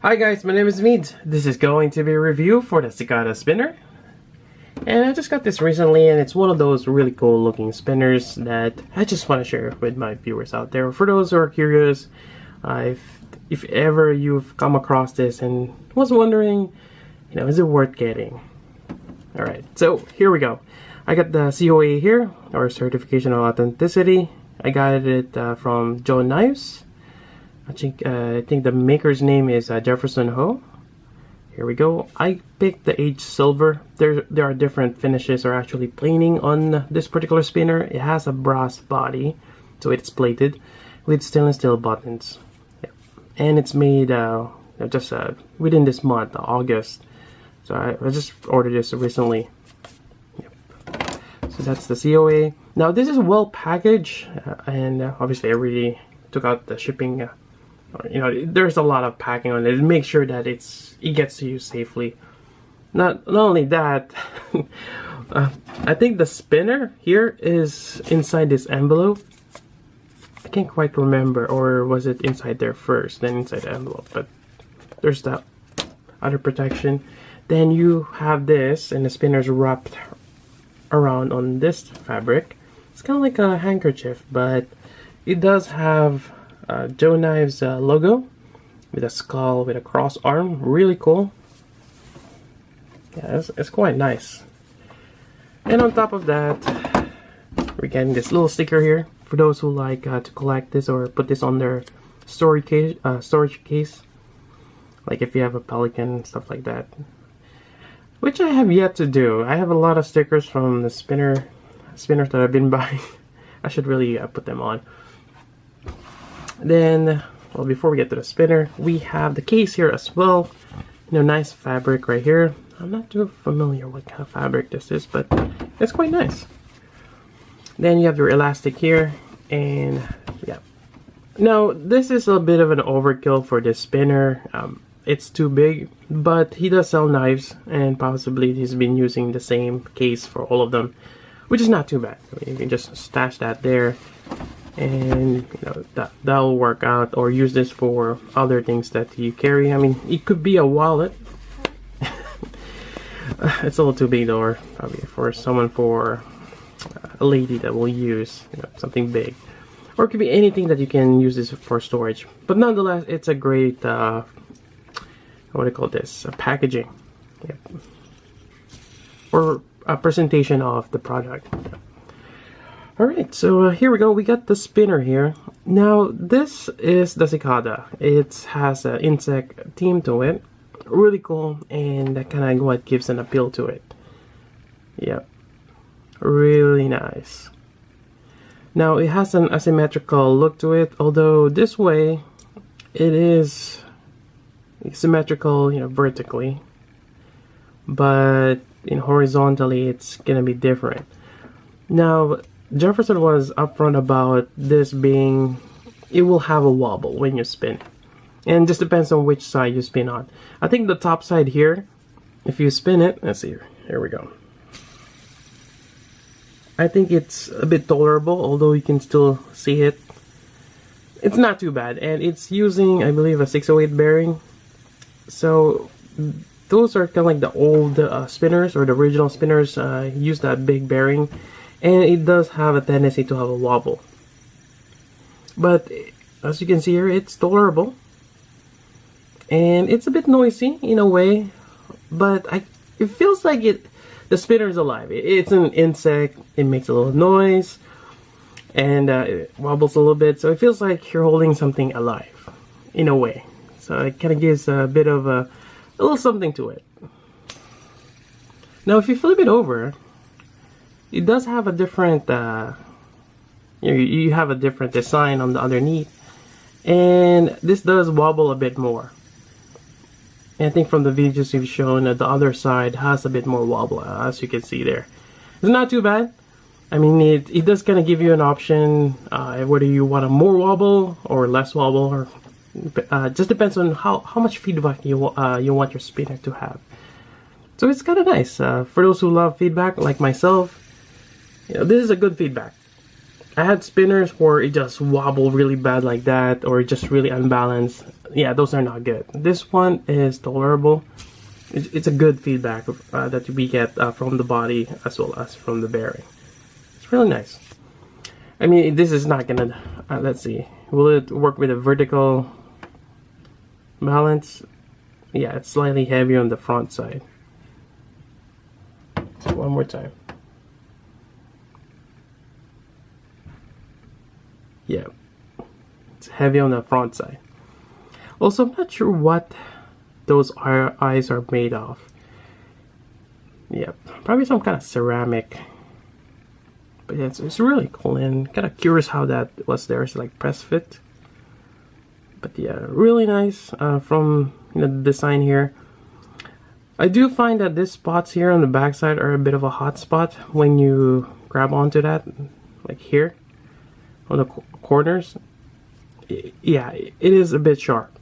Hi guys, my name is Mead. This is going to be a review for the Cicada spinner. And I just got this recently, and it's one of those really cool looking spinners that I just want to share with my viewers out there. For those who are curious, if ever you've come across this and was wondering, is it worth getting? Alright, so here we go. I got the COA here, or Certification of Authenticity. I got it from JHO. I think the maker's name is JHO. Here we go. I picked the aged silver. There are different finishes or actually planing on this particular spinner. It has a brass body, so it's plated with stainless steel buttons. Yep. And it's made just within this month, August. So I just ordered this recently. Yep. So that's the COA. Now this is well packaged, and obviously I really took out the shipping. There's a lot of packing on it. Make sure that it gets to you safely. Not only that, I think the spinner here is inside this envelope. I can't quite remember, or was it inside there first, then inside the envelope? But there's that other protection. Then you have this, and the spinner's wrapped around on this fabric. It's kind of like a handkerchief, but it does have JHO's logo with a skull with a cross arm. Really cool. Yeah, it's quite nice. And on top of that, we're getting this little sticker here for those who like to collect this or put this on their storage case. Like if you have a Pelican, stuff like that. Which I have yet to do. I have a lot of stickers from the spinners that I've been buying. I should really put them on. Then, well, before we get to the spinner, we have the case here as well. Nice fabric right here. I'm not too familiar what kind of fabric this is, but it's quite nice. Then you have your elastic here, and yeah. Now, this is a bit of an overkill for this spinner. It's too big, but he does sell knives, and possibly he's been using the same case for all of them, which is not too bad. You can just stash that there. And that'll work out, or use this for other things that you carry. I mean, it could be a wallet. It's a little too big though, probably for a lady that will use something big, or it could be anything that you can use this for storage. But nonetheless, it's a great what do you call this? Packaging, yep. Or a presentation of the product. Alright, so here we go. We got the spinner here. Now, this is the Cicada. It has an insect theme to it. Really cool, and that kind of what gives an appeal to it. Yep. Really nice. Now, it has an asymmetrical look to it, although this way, it is symmetrical, vertically. But horizontally, it's gonna be different. Now, Jefferson was upfront about this being, it will have a wobble when you spin it. And just depends on which side you spin on. I think the top side here, if you spin it, let's see here we go. I think it's a bit tolerable, although you can still see it. It's not too bad, and it's using, I believe, a 608 bearing. So those are kind of like the old spinners, or the original spinners use that big bearing. And it does have a tendency to have a wobble. But as you can see here, it's tolerable. And it's a bit noisy in a way. But it feels like the spinner is alive. It's an insect. It makes a little noise. And it wobbles a little bit. So it feels like you're holding something alive in a way. So it kind of gives a bit of a little something to it. Now if you flip it over, it does have a different, you have a different design on the underneath, and this does wobble a bit more. And I think from the videos you've shown, the other side has a bit more wobble, as you can see there. It's not too bad. I mean, it does kind of give you an option, whether you want a more wobble or less wobble, or just depends on how much feedback you want your spinner to have. So it's kind of nice for those who love feedback, like myself. This is a good feedback. I had spinners where it just wobbled really bad like that, or just really unbalanced. Yeah, those are not good. This one is tolerable. It's a good feedback that we get from the body as well as from the bearing. It's really nice. I mean, this is not gonna, let's see, will it work with a vertical balance? Yeah, it's slightly heavier on the front side. So one more time. Yeah, it's heavy on the front side. Also, I'm not sure what those eyes are made of. Yep, probably some kind of ceramic. But yeah, it's really cool, and kind of curious how that was there. It's like press fit. But yeah, really nice from the design here. I do find that these spots here on the backside are a bit of a hot spot when you grab onto that, like here on the corners. Yeah, it is a bit sharp.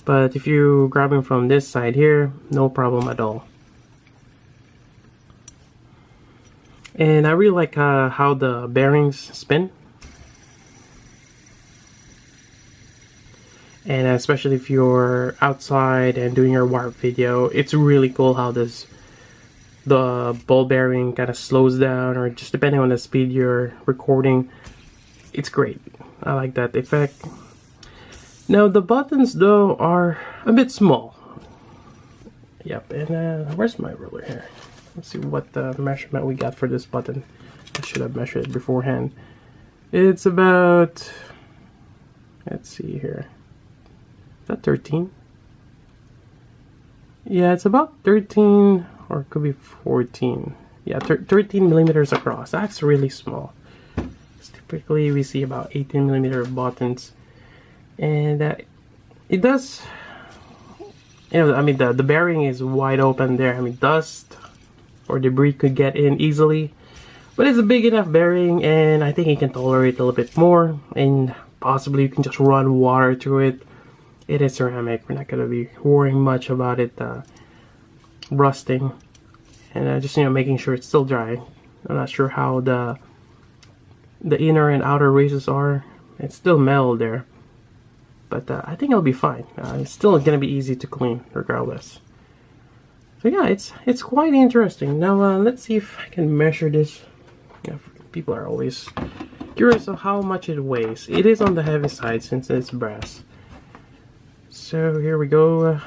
But if you grab it from this side here, no problem at all. And I really like how the bearings spin. And especially if you're outside and doing your warp video, it's really cool how the ball bearing kind of slows down, or just depending on the speed you're recording. It's great. I like that effect. Now the buttons though are a bit small. Yep, and where's my ruler here? Let's see what the measurement we got for this button. I should have measured it beforehand. It's about, let's see here. Is that 13? Yeah, it's about 13, or it could be 14. Yeah, 13 millimeters across. That's really small. Typically we see about 18 millimeter buttons, and it does, I mean the bearing is wide open there. I mean, dust or debris could get in easily, but it's a big enough bearing, and I think it can tolerate a little bit more, and possibly you can just run water through it. It is ceramic. We're not going to be worrying much about it rusting, and just making sure it's still dry. I'm not sure how the inner and outer races are. It's still metal there, but I think it'll be fine. It's still gonna be easy to clean regardless. So yeah, it's quite interesting. Now let's see if I can measure this. Yeah, people are always curious of how much it weighs. It is on the heavy side since it's brass. So here we go.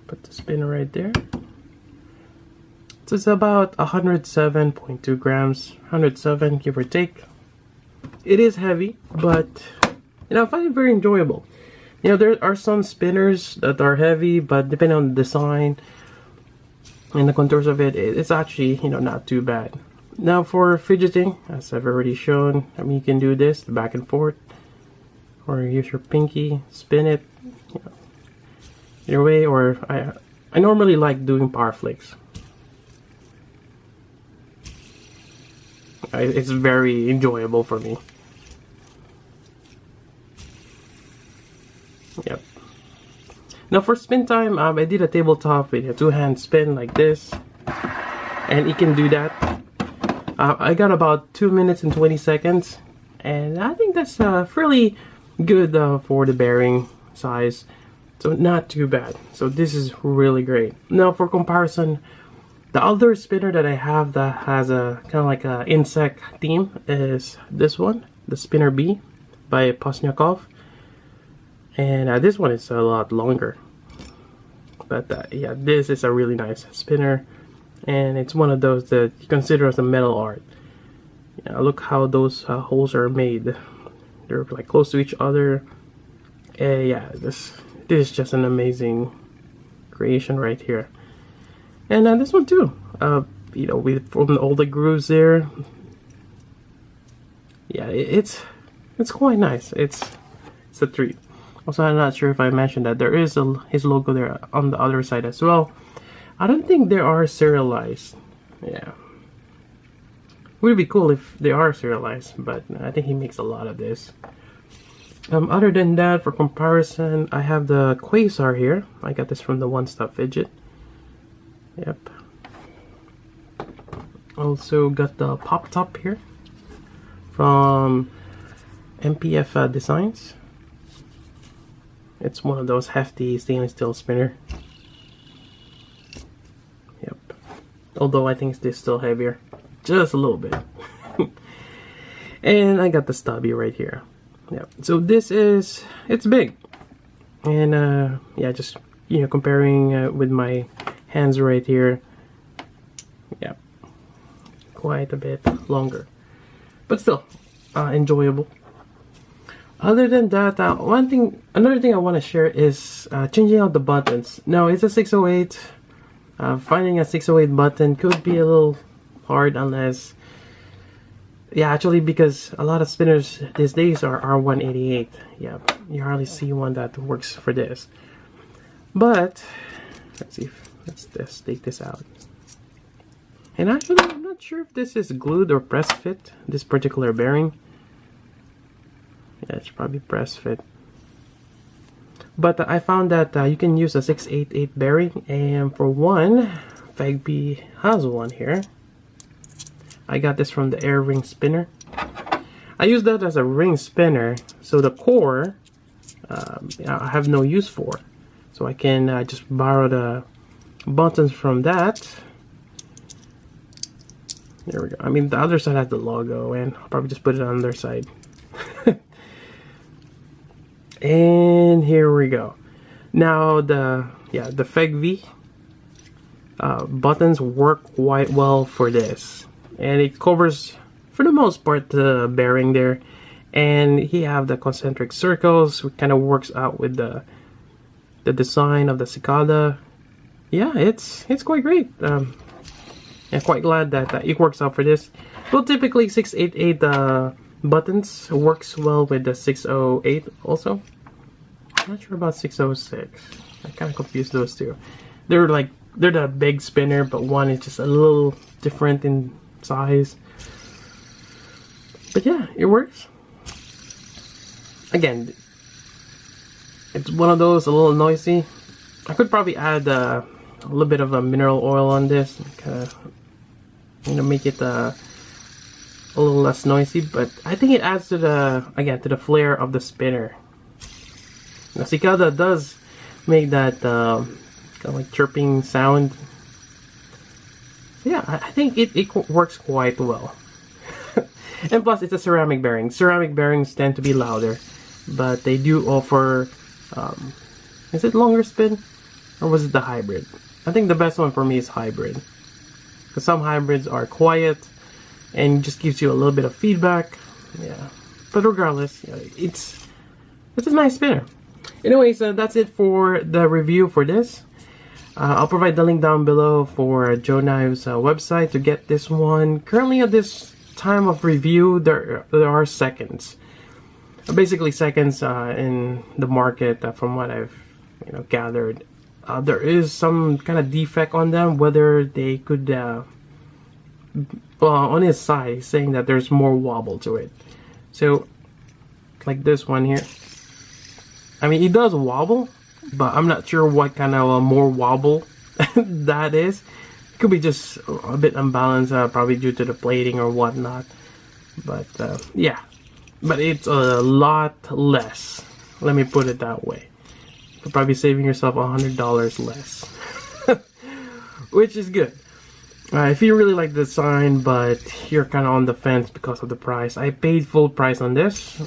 Put the spinner right there. So it's about 107.2 grams, 107 give or take. It is heavy, but I find it very enjoyable. There are some spinners that are heavy, but depending on the design and the contours of it, it's actually not too bad. Now for fidgeting, as I've already shown, I mean, you can do this back and forth, or use your pinky, spin it, either way. Or I normally like doing power flicks. It's very enjoyable for me. Yep. Now for spin time, I did a tabletop with a two-hand spin like this, and it can do that. I got about 2 minutes and 20 seconds, and I think that's fairly good for the bearing size, so not too bad. So this is really great. Now for comparison, the other spinner that I have that has a kind of like a insect theme is this one, the Spinner B by Posnyakov. And this one is a lot longer. But yeah, this is a really nice spinner. And it's one of those that you consider as a metal art. Look how those holes are made. They're like close to each other. Yeah, this is just an amazing creation right here. And this one too. With from all the grooves there. Yeah, it's quite nice. It's a treat. Also, I'm not sure if I mentioned that there is his logo there on the other side as well. I don't think they are serialized. Yeah. Would be cool if they are serialized, but I think he makes a lot of this. Other than that, for comparison, I have the Quasar here. I got this from the One Stop Fidget. Yep. Also got the Pop Top here. from MPF Designs. It's one of those hefty stainless steel spinner. Yep. Although I think this is still heavier, just a little bit. And I got the stubby right here. Yep. So this is, it's big, and yeah, just comparing with my hands right here. Yeah, quite a bit longer, but still enjoyable. Other than that, another thing I want to share is changing out the buttons. Now it's a 608. Finding a 608 button could be a little hard unless, yeah, actually, because a lot of spinners these days are R188. Yeah, you hardly see one that works for this. But let's see, let's take this out. And actually, I'm not sure if this is glued or press fit, this particular bearing. Yeah, it's probably press fit. But I found that you can use a 688 bearing, and for one, Fagby has one here. I got this from the air ring spinner. I use that as a ring spinner, so the core I have no use for. So I can just borrow the buttons from that. There we go. I mean, the other side has the logo, and I'll probably just put it on the other side. And here we go. Now the Fagby buttons work quite well for this, and it covers for the most part the bearing there, and he have the concentric circles, which kind of works out with the design of the Cicada. Yeah, it's quite great. I'm quite glad that it works out for this. Well, typically 688 buttons works well with the 608 also. I'm not sure about 606. I kind of confused those two. They're the big spinner, but one is just a little different in size. But yeah, it works. Again, it's one of those a little noisy. I could probably add a little bit of a mineral oil on this, kind of make it a little less noisy. But I think it adds to the flair of the spinner. Now, Cicada does make that kind of like chirping sound. Yeah, I think it works quite well. And plus, it's a ceramic bearing. Ceramic bearings tend to be louder, but they do offer, is it longer spin? Or was it the hybrid? I think the best one for me is hybrid. Because some hybrids are quiet and just gives you a little bit of feedback. Yeah. But regardless, it's a nice spinner. Anyways, that's it for the review for this. I'll provide the link down below for JHO Knives' website to get this one. Currently at this time of review, there are seconds. Basically seconds in the market from what I've gathered. There is some kind of defect on them, whether they could, on his side, he's saying that there's more wobble to it. So, like this one here. I mean, it does wobble, but I'm not sure what kind of more wobble that is. It could be just a bit unbalanced, probably due to the plating or whatnot. But yeah, but it's a lot less. Let me put it that way. You're probably saving yourself $100 less, which is good. If you really like the design, but you're kind of on the fence because of the price, I paid full price on this.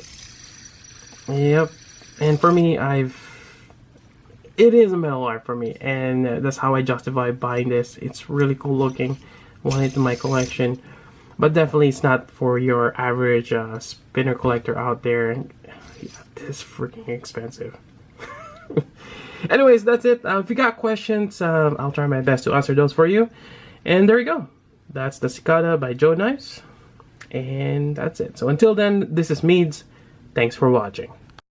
Yep. And for me, it is a metal art for me, and that's how I justify buying this. It's really cool looking, want it in my collection, but definitely it's not for your average spinner collector out there. Yeah, this is freaking expensive. Anyways, that's it. If you got questions, I'll try my best to answer those for you. And there you go. That's the Cicada by JHO Knives, and that's it. So until then, this is Meads. Thanks for watching.